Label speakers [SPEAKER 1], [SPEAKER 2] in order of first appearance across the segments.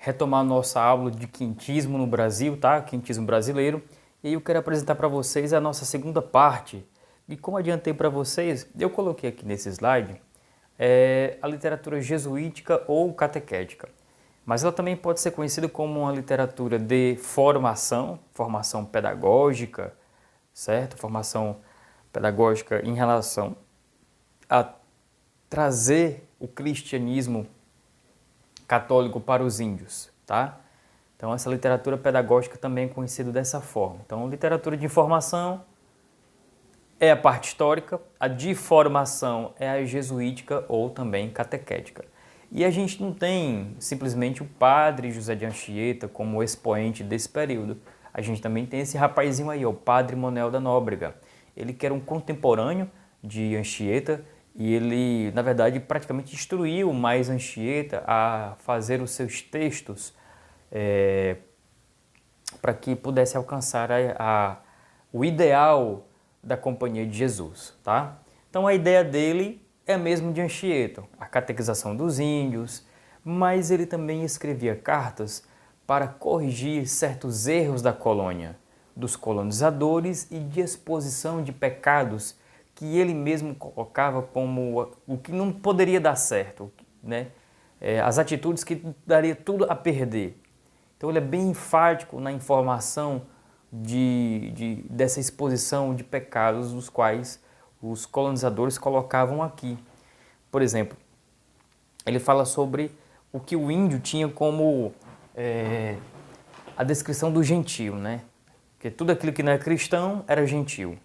[SPEAKER 1] retomar nossa aula de quintismo no Brasil, tá? Quintismo brasileiro. E eu quero apresentar para vocês a nossa segunda parte. E como adiantei para vocês, eu coloquei aqui nesse slide a literatura jesuítica ou catequética. Mas ela também pode ser conhecida como uma literatura de formação, formação pedagógica, certo? Formação pedagógica em relação a trazer o cristianismo católico para os índios, tá? Então essa literatura pedagógica também é conhecida dessa forma. Então literatura de informação é a parte histórica, a de formação é a jesuítica ou também catequética. E a gente não tem simplesmente o padre José de Anchieta como expoente desse período. A gente também tem esse rapazinho aí, o padre Manuel da Nóbrega. Ele que era um contemporâneo de Anchieta e ele, na verdade, praticamente instruiu mais Anchieta a fazer os seus textos para que pudesse alcançar o ideal da Companhia de Jesus, tá? Então a ideia dele é a mesma de Anchieta, a catequização dos índios, mas ele também escrevia cartas para corrigir certos erros da colônia, dos colonizadores e de exposição de pecados que ele mesmo colocava como o que não poderia dar certo, né? As atitudes que daria tudo a perder. Então ele é bem enfático na informação dessa exposição de pecados dos quais os colonizadores colocavam aqui. Por exemplo, ele fala sobre o que o índio tinha como a descrição do gentio, né? Que tudo aquilo que não é cristão era gentio.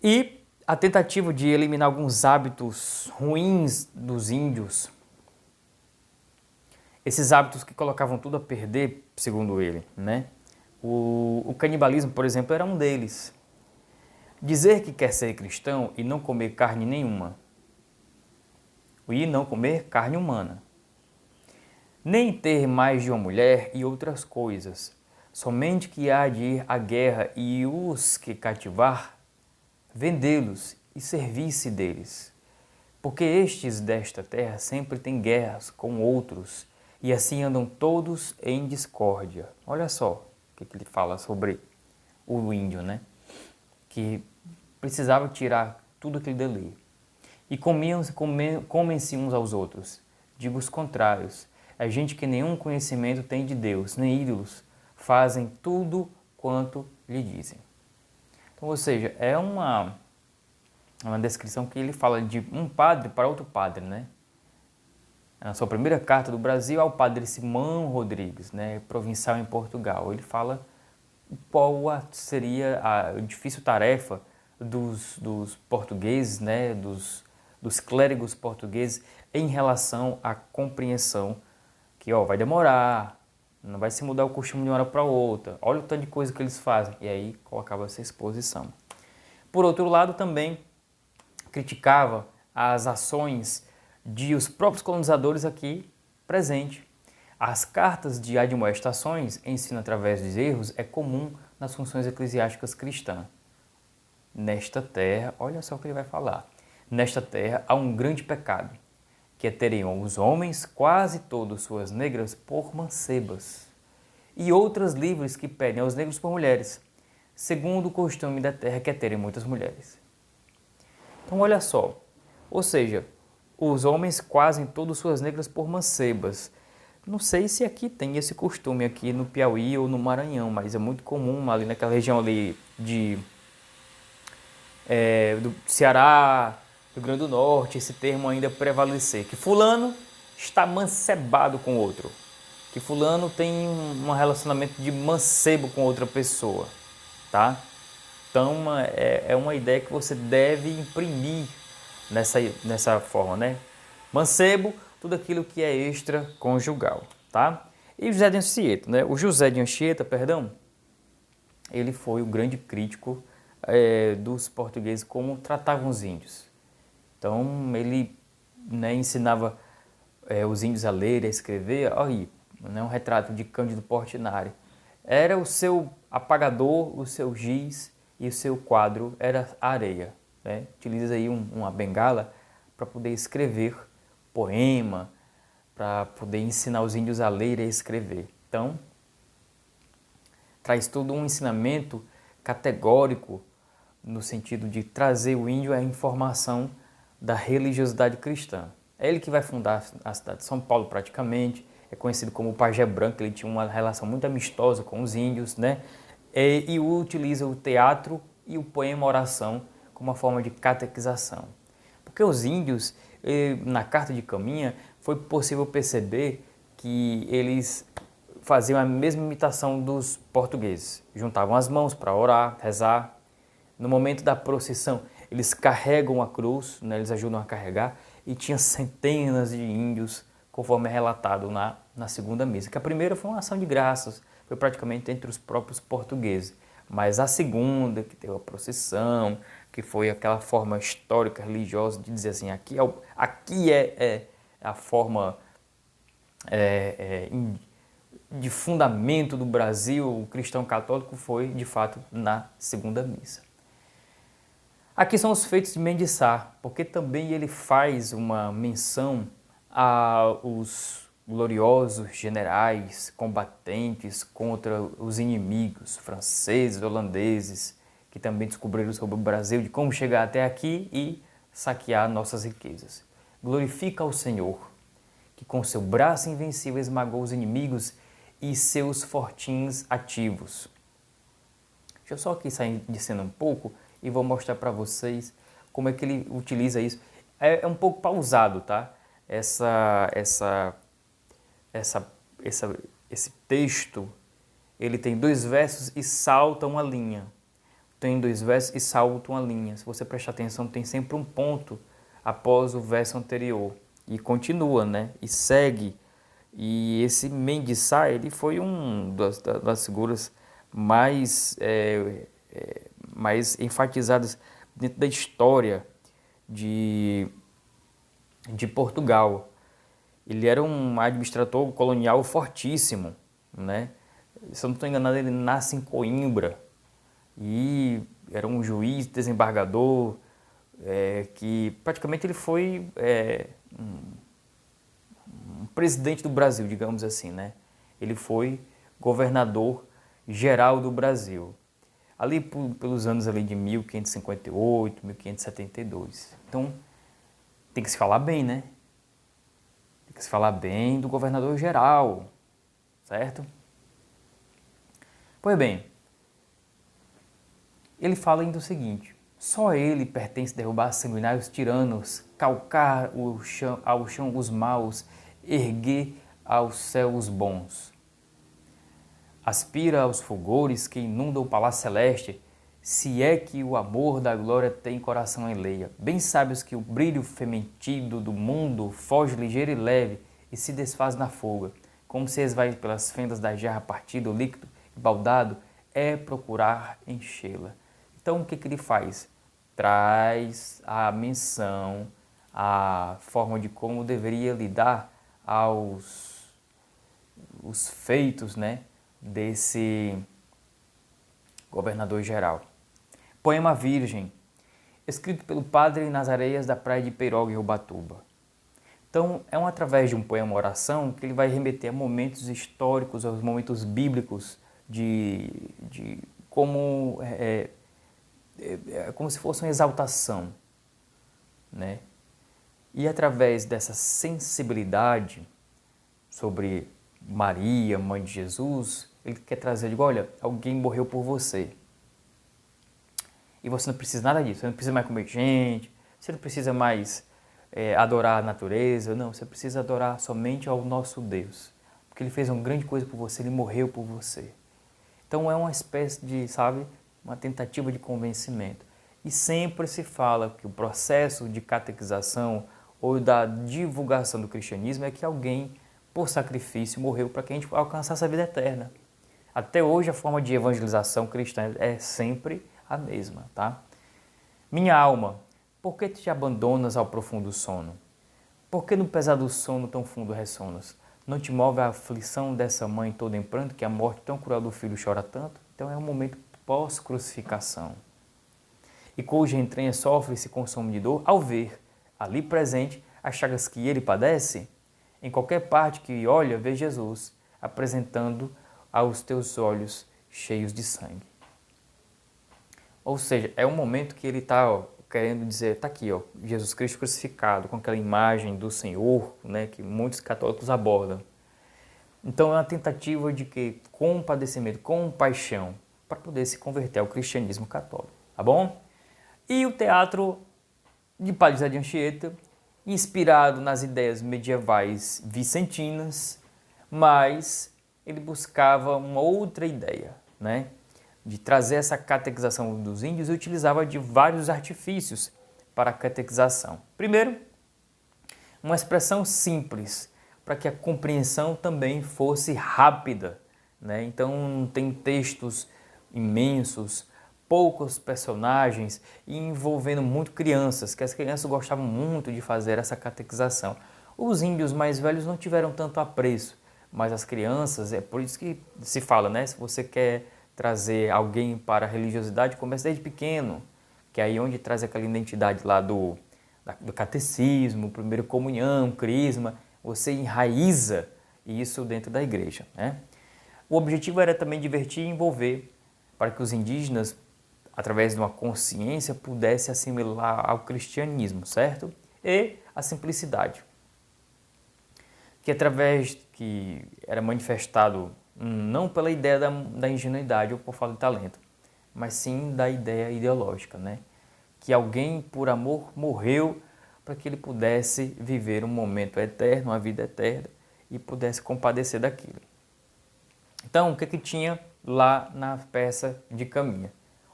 [SPEAKER 1] E a tentativa de eliminar alguns hábitos ruins dos índios, esses hábitos que colocavam tudo a perder, segundo ele, né? O canibalismo, por exemplo, era um deles. Dizer que quer ser cristão e não comer carne nenhuma. E não comer carne humana. Nem ter mais de uma mulher e outras coisas. Somente que há de ir à guerra e os que cativar, vendê-los e servir-se deles. Porque estes desta terra sempre têm guerras com outros, e assim andam todos em discórdia. Olha só o que ele fala sobre o índio, né? Que precisava tirar tudo aquilo dali. E comem-se uns aos outros. Digo os contrários. É gente que nenhum conhecimento tem de Deus, nem ídolos, fazem tudo quanto lhe dizem. Então, ou seja, é uma descrição que ele fala de um padre para outro padre, né? Na sua primeira carta do Brasil ao padre Simão Rodrigues, né, provincial em Portugal. Ele fala qual seria a difícil tarefa dos portugueses, né, dos clérigos portugueses em relação à compreensão que vai demorar, não vai se mudar o costume de uma hora para outra, olha o tanto de coisa que eles fazem, e aí colocava essa exposição. Por outro lado, também criticava as ações de os próprios colonizadores aqui presentes. As cartas de admoestações, ensino através dos erros, é comum nas funções eclesiásticas cristãs. Nesta terra, olha só o que ele vai falar, nesta terra há um grande pecado, que é teriam os homens quase todos suas negras por mancebas, e outras livres que pedem aos negros por mulheres, segundo o costume da terra que é terem muitas mulheres. Então olha só, ou seja, os homens quase todas suas negras por mancebas. Não sei se aqui tem esse costume aqui no Piauí ou no Maranhão, mas é muito comum ali naquela região ali do Ceará, Rio Grande do Norte, esse termo ainda prevalecer, que fulano está mancebado com outro, que fulano tem um relacionamento de mancebo com outra pessoa, tá? Então é uma ideia que você deve imprimir nessa forma, né? Mancebo, tudo aquilo que é extraconjugal, tá? E José de Anchieta, né? O José de Anchieta, perdão, ele foi o grande crítico dos portugueses como tratavam os índios. Então ele, né, ensinava os índios a ler e a escrever, aí, né, um retrato de Cândido Portinari. Era o seu apagador, o seu giz e o seu quadro era a areia. Né? Utiliza aí uma bengala para poder escrever poema, para poder ensinar os índios a ler e a escrever. Então, traz todo um ensinamento categórico no sentido de trazer o índio à informação da religiosidade cristã. É ele que vai fundar a cidade de São Paulo praticamente, é conhecido como o Pajé Branco, ele tinha uma relação muito amistosa com os índios, né? E utiliza o teatro e o poema-oração como uma forma de catequização. Porque os índios, na Carta de Caminha, foi possível perceber que eles faziam a mesma imitação dos portugueses. Juntavam as mãos para orar, rezar. No momento da procissão, eles carregam a cruz, né, eles ajudam a carregar, e tinha centenas de índios, conforme é relatado na segunda missa. Que a primeira foi uma ação de graças, foi praticamente entre os próprios portugueses. Mas a segunda, que teve a procissão, que foi aquela forma histórica, religiosa, de dizer assim, aqui é a forma de fundamento do Brasil, o cristão católico, foi, de fato, na segunda missa. Aqui são os feitos de Mendes de Sá, porque também ele faz uma menção aos gloriosos generais combatentes contra os inimigos franceses, holandeses, que também descobriram sobre o Brasil, de como chegar até aqui e saquear nossas riquezas. Glorifica ao Senhor, que com seu braço invencível esmagou os inimigos e seus fortins ativos. Deixa eu só aqui sair de cena um pouco e vou mostrar para vocês como é que ele utiliza isso. É um pouco pausado, tá? Esse texto, ele tem 2 versos e salta uma linha. Tem 2 versos e salta uma linha. Se você prestar atenção, tem sempre um ponto após o verso anterior. E continua, né? E segue. E esse Mendes de Sá, ele foi das figuras mais enfatizadas dentro da história de Portugal. Ele era um administrador colonial fortíssimo, né? Se eu não estou enganado, ele nasce em Coimbra e era um juiz, desembargador, que praticamente ele foi um presidente do Brasil, digamos assim, né? Ele foi governador geral do Brasil, ali pelos anos ali de 1558, 1572. Então, tem que se falar bem, né? Tem que se falar bem do governador geral, certo? Pois bem, ele fala ainda o seguinte: só ele pertence derrubar sanguinários tiranos, calcar ao chão os maus, erguer ao céu os bons. Aspira aos fulgores que inundam o palácio celeste, se é que o amor da glória tem coração enleia. Bem sabes que o brilho fementido do mundo foge ligeiro e leve e se desfaz na fuga, como se esvai pelas fendas da jarra partida, o líquido e baldado é procurar enchê-la. Então o que ele faz? Traz a menção, a forma de como deveria lidar os feitos, né, desse governador geral. Poema Virgem, escrito pelo padre nas areias da praia de Peiroga, em Ubatuba. Então, é através de um poema-oração que ele vai remeter a momentos históricos, aos momentos bíblicos, de como como se fosse uma exaltação, né? E através dessa sensibilidade sobre Maria, mãe de Jesus, ele quer trazer, olha, alguém morreu por você. E você não precisa nada disso, você não precisa mais comer gente, você não precisa mais adorar a natureza, não, você precisa adorar somente ao nosso Deus. Porque ele fez uma grande coisa por você, ele morreu por você. Então é uma espécie de, sabe, uma tentativa de convencimento. E sempre se fala que o processo de catequização ou da divulgação do cristianismo é que alguém, por sacrifício, morreu para que a gente alcançasse a vida eterna. Até hoje a forma de evangelização cristã é sempre a mesma, tá? Minha alma, por que te abandonas ao profundo sono? Por que no pesado sono tão fundo ressonas? Não te move a aflição dessa mãe toda em pranto, que a morte tão cruel do filho chora tanto? Então é um momento pós-crucificação. E cuja entranha sofre e se consome de dor ao ver, ali presente, as chagas que ele padece? Em qualquer parte que olha, vê Jesus apresentando aos teus olhos cheios de sangue. Ou seja, é um momento que ele está querendo dizer, está aqui, ó, Jesus Cristo crucificado, com aquela imagem do Senhor, né, que muitos católicos abordam. Então é uma tentativa de que, com padecimento, com paixão, para poder se converter ao cristianismo católico, tá bom? E o teatro de Padre José de Anchieta, inspirado nas ideias medievais vicentinas, mas ele buscava uma outra ideia, né? De trazer essa catequização dos índios e utilizava de vários artifícios para a catequização. Primeiro, uma expressão simples, para que a compreensão também fosse rápida, né? Então não tem textos imensos, poucos personagens e envolvendo muito crianças, que as crianças gostavam muito de fazer essa catequização. Os índios mais velhos não tiveram tanto apreço, mas as crianças, é por isso que se fala, né? Se você quer trazer alguém para a religiosidade, comece desde pequeno, que é aí onde traz aquela identidade lá do catecismo, primeiro comunhão, crisma, você enraiza isso dentro da igreja, né? O objetivo era também divertir e envolver, para que os indígenas, através de uma consciência, pudessem assimilar ao cristianismo, certo? E a simplicidade, que através que era manifestado não pela ideia da ingenuidade ou por falta de talento, mas sim da ideia ideológica, né? Que alguém, por amor, morreu para que ele pudesse viver um momento eterno, uma vida eterna, e pudesse compadecer daquilo. Então, o que tinha lá na peça de Caminha?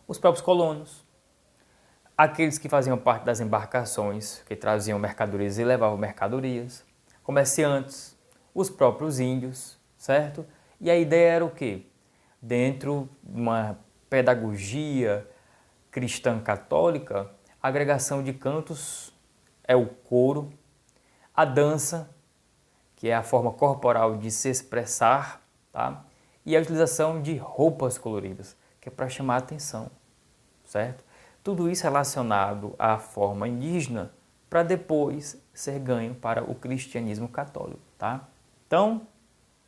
[SPEAKER 1] Os próprios colonos, aqueles que faziam parte das embarcações, que traziam mercadorias e levavam mercadorias, comerciantes, os próprios índios, certo? E a ideia era o quê? Dentro de uma pedagogia cristã católica, a agregação de cantos é o coro, a dança, que é a forma corporal de se expressar, tá? E a utilização de roupas coloridas, que é para chamar a atenção, certo? Tudo isso relacionado à forma indígena para depois ser ganho para o cristianismo católico, tá? Então,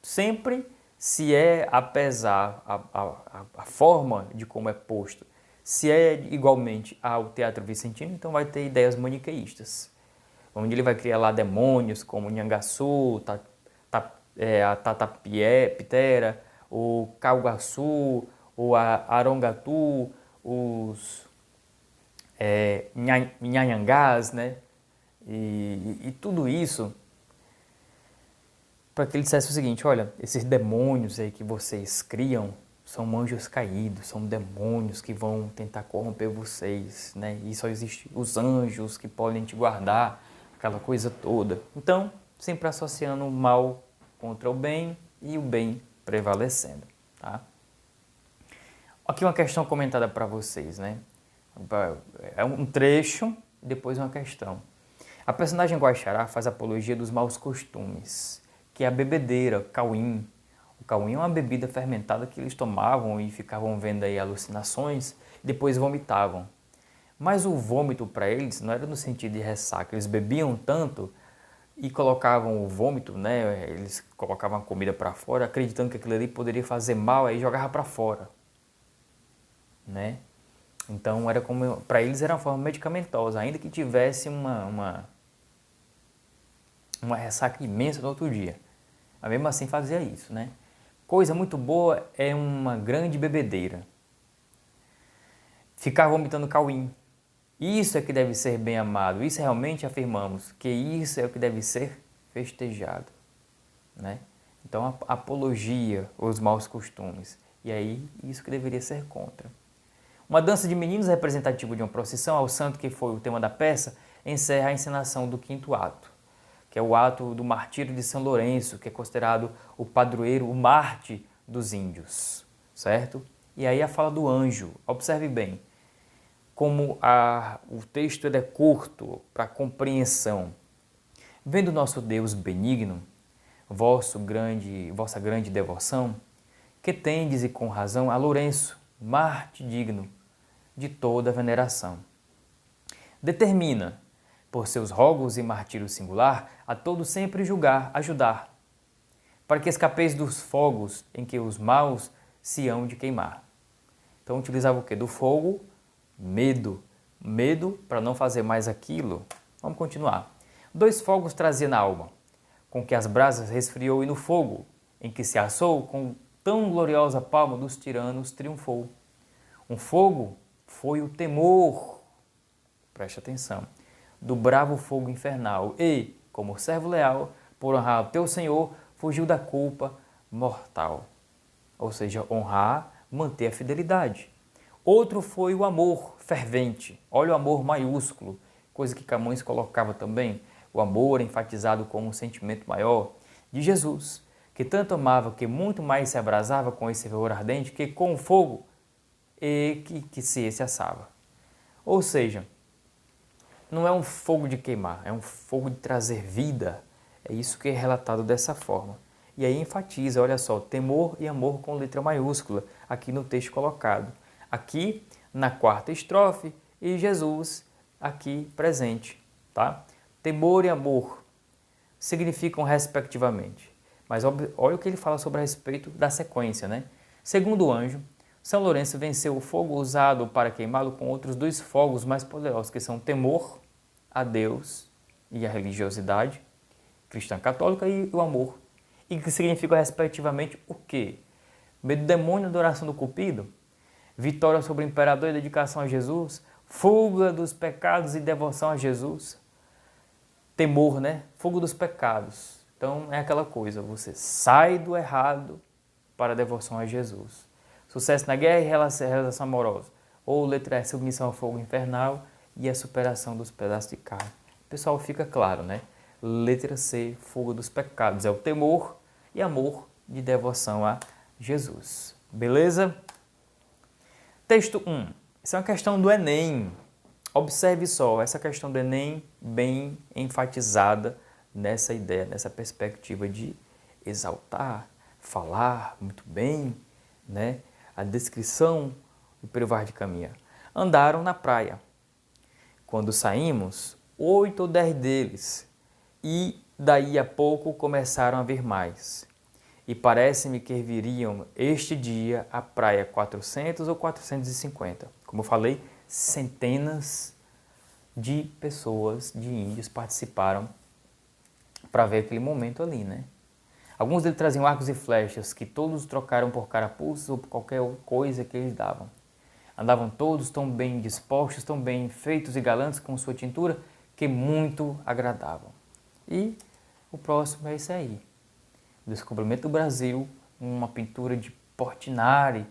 [SPEAKER 1] sempre se é, apesar a forma de como é posto, se é igualmente ao teatro vicentino, então vai ter ideias maniqueístas, onde ele vai criar lá demônios como Nhangaçu, a Tatapitera, o Caugaçu, o Arongatu, os Nhanhangás, né? E tudo isso para que ele dissesse o seguinte: olha, esses demônios aí que vocês criam são anjos caídos, são demônios que vão tentar corromper vocês, né? E só existem os anjos que podem te guardar, aquela coisa toda. Então, sempre associando o mal contra o bem e o bem prevalecendo, tá? Aqui uma questão comentada para vocês, né? É um trecho, depois uma questão. A personagem Guaxará faz apologia dos maus costumes, que é a bebedeira, cauim. O cauim é uma bebida fermentada que eles tomavam e ficavam vendo aí alucinações e depois vomitavam. Mas o vômito para eles não era no sentido de ressaca, eles bebiam tanto e colocavam o vômito, né? Eles colocavam a comida para fora, acreditando que aquilo ali poderia fazer mal, aí jogava para fora, né? Então era como para eles era uma forma medicamentosa, ainda que tivesse uma ressaca imensa no outro dia. Mas mesmo assim fazia isso, né? Coisa muito boa é uma grande bebedeira. Ficar vomitando cauim. Isso é que deve ser bem amado. Isso realmente afirmamos que isso é o que deve ser festejado, né? Então a apologia aos maus costumes. E aí isso que deveria ser contra. Uma dança de meninos representativa de uma procissão ao santo, que foi o tema da peça, encerra a encenação do quinto ato, que é o ato do martírio de São Lourenço, que é considerado o padroeiro, o Marte dos índios, certo? E aí a fala do anjo, observe bem, como o texto ele é curto para compreensão. Vendo nosso Deus benigno, vossa grande devoção, que tendes e com razão a Lourenço, Marte digno de toda veneração. Determina por seus rogos e martírio singular, a todos sempre julgar, ajudar, para que escapeis dos fogos em que os maus se hão de queimar. Então utilizava o que? Do fogo, medo. Medo para não fazer mais aquilo. Vamos continuar. 2 fogos trazia na alma, com que as brasas resfriou e no fogo, em que se assou, com tão gloriosa palma dos tiranos triunfou. Um fogo foi o temor, preste atenção, do bravo fogo infernal e, como servo leal, por honrar o teu Senhor, fugiu da culpa mortal. Ou seja, honrar, manter a fidelidade. Outro foi o amor fervente. Olha o amor maiúsculo, coisa que Camões colocava também. O amor enfatizado como um sentimento maior de Jesus, que tanto amava que muito mais se abrasava com esse fervor ardente que com o fogo e que se assava. Ou seja, não é um fogo de queimar, é um fogo de trazer vida. É isso que é relatado dessa forma. E aí enfatiza, olha só, temor e amor com letra maiúscula, aqui no texto colocado. Aqui na 4ª estrofe e Jesus aqui presente, tá? Temor e amor significam respectivamente. Mas olha o que ele fala sobre a respeito da sequência, né? Segundo o anjo, São Lourenço venceu o fogo usado para queimá-lo com outros 2 fogos mais poderosos, que são temor a Deus e a religiosidade cristã católica e o amor. E que significam respectivamente o quê? Medo do demônio, adoração do cupido, vitória sobre o imperador e dedicação a Jesus, fuga dos pecados e devoção a Jesus. Temor, né? Fuga dos pecados. Então é aquela coisa, você sai do errado para a devoção a Jesus. Sucesso na guerra e realização amorosa. Ou letra E, submissão ao fogo infernal e a superação dos pedaços de carne. Pessoal, fica claro, né? Letra C, fuga dos pecados. É o temor e amor de devoção a Jesus. Beleza? Texto 1. Isso é uma questão do Enem. Observe só, essa questão do Enem bem enfatizada nessa ideia, nessa perspectiva de exaltar, falar muito bem, né? A descrição do Peruvar de Caminha. Andaram na praia. Quando saímos, 8 ou 10 deles, e daí a pouco começaram a vir mais. E parece-me que viriam este dia à praia 400 ou 450. Como eu falei, centenas de pessoas, de índios, participaram para ver aquele momento ali, né? Alguns deles traziam arcos e flechas, que todos trocaram por carapuças ou por qualquer coisa que eles davam. Andavam todos tão bem dispostos, tão bem feitos e galantes com sua tintura, que muito agradavam. E o próximo é esse aí. O descobrimento do Brasil, uma pintura de Portinari,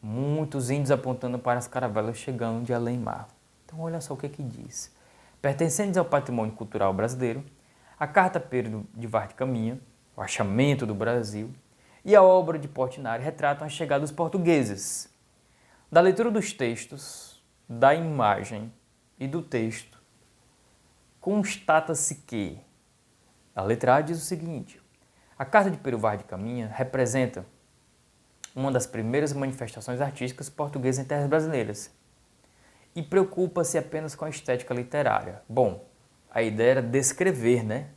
[SPEAKER 1] muitos índios apontando para as caravelas chegando de além-mar. Então olha só o que diz. Pertencentes ao patrimônio cultural brasileiro, a Carta Pedro de Vaz de Caminha, o achamento do Brasil, e a obra de Portinari retratam a chegada dos portugueses. Da leitura dos textos, da imagem e do texto, constata-se que a letra A diz o seguinte: a Carta de Pero Vaz de Caminha representa uma das primeiras manifestações artísticas portuguesas em terras brasileiras e preocupa-se apenas com a estética literária. Bom, a ideia era descrever, né?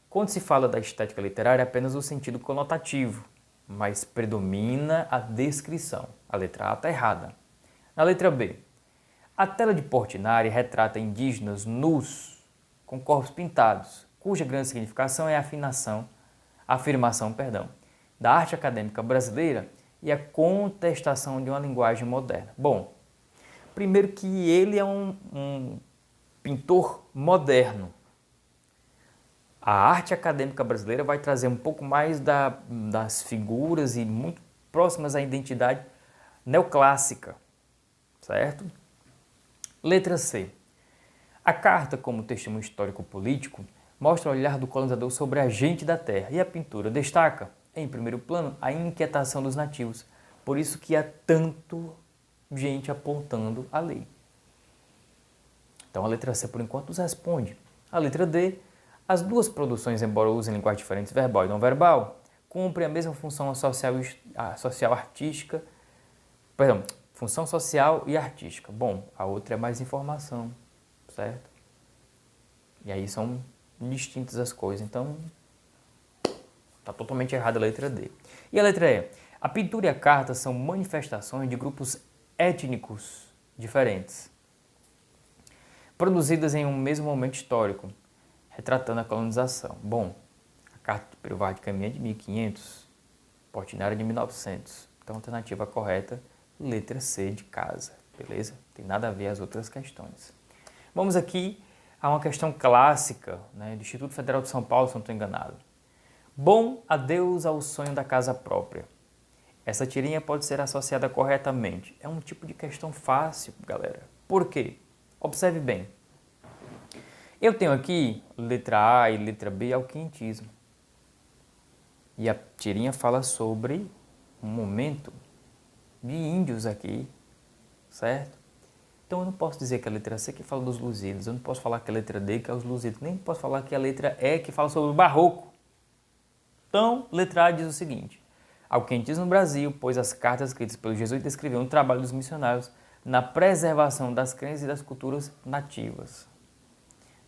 [SPEAKER 1] Quando se fala da estética literária, é apenas o sentido conotativo, mas predomina a descrição. A letra A está errada. Na letra B, a tela de Portinari retrata indígenas nus, com corpos pintados, cuja grande significação é a afirmação, da arte acadêmica brasileira e a contestação de uma linguagem moderna. Bom, primeiro que ele é um pintor moderno. A arte acadêmica brasileira vai trazer um pouco mais das figuras e muito próximas à identidade neoclássica, certo? Letra C. A carta, como testemunho histórico-político, mostra o olhar do colonizador sobre a gente da terra e a pintura destaca, em primeiro plano, a inquietação dos nativos. Por isso que há tanto gente apontando a lei. Então a letra C, por enquanto, nos responde. A letra D, as duas produções, embora usem linguagens diferentes, verbal e não verbal, cumprem a mesma função função social e artística. Bom, a outra é mais informação, certo? E aí são distintas as coisas. Então, está totalmente errada a letra D. E a letra E? A pintura e a carta são manifestações de grupos étnicos diferentes, produzidas em um mesmo momento histórico, retratando a colonização. Bom, a carta de Pero Vaz de Caminha é de 1500, Portinari é de 1900. Então, a alternativa correta, letra C de casa, beleza? Tem nada a ver as outras questões. Vamos aqui a uma questão clássica, né, do Instituto Federal de São Paulo, se não estou enganado. Bom adeus ao sonho da casa própria. Essa tirinha pode ser associada corretamente. É um tipo de questão fácil, galera. Por quê? Observe bem. Eu tenho aqui letra A e letra B, é o quinhentismo. E a tirinha fala sobre um momento de índios aqui, certo? Então eu não posso dizer que a letra C que fala dos Lusíadas, eu não posso falar que a letra D que é os Lusíadas, nem posso falar que a letra E que fala sobre o Barroco. Então, letra A diz o seguinte: ao quentismo no Brasil, pois as cartas escritas pelos jesuítas descreviam o trabalho dos missionários na preservação das crenças e das culturas nativas.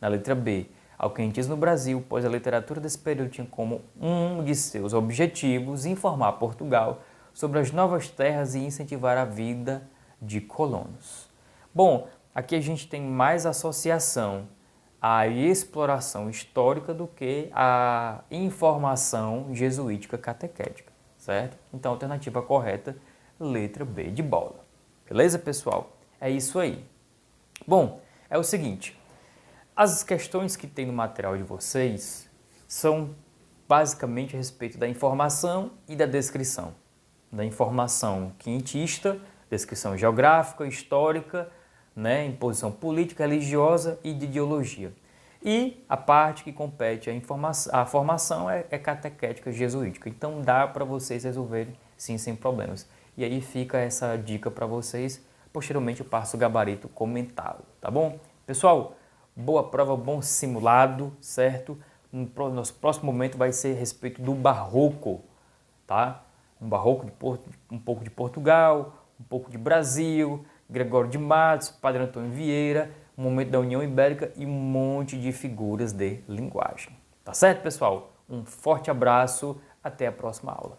[SPEAKER 1] Na letra B, ao quentismo no Brasil, pois a literatura desse período tinha como um de seus objetivos informar Portugal sobre as novas terras e incentivar a vida de colonos. Bom, aqui a gente tem mais associação à exploração histórica do que à informação jesuítica catequética, certo? Então, a alternativa correta, letra B de bola. Beleza, pessoal? É isso aí. Bom, é o seguinte, as questões que tem no material de vocês são basicamente a respeito da informação e da descrição. Da informação quinhentista, descrição geográfica, histórica, né, imposição política, religiosa e de ideologia. E a parte que compete a formação é catequética jesuítica. Então dá para vocês resolverem sim, sem problemas. E aí fica essa dica para vocês. Posteriormente eu passo o gabarito comentado, tá bom? Pessoal, boa prova, bom simulado, certo? Nosso próximo momento vai ser a respeito do Barroco, tá? Um Barroco, um pouco de Portugal, um pouco de Brasil, Gregório de Matos, Padre Antônio Vieira, um momento da União Ibérica e um monte de figuras de linguagem. Tá certo, pessoal? Um forte abraço, até a próxima aula.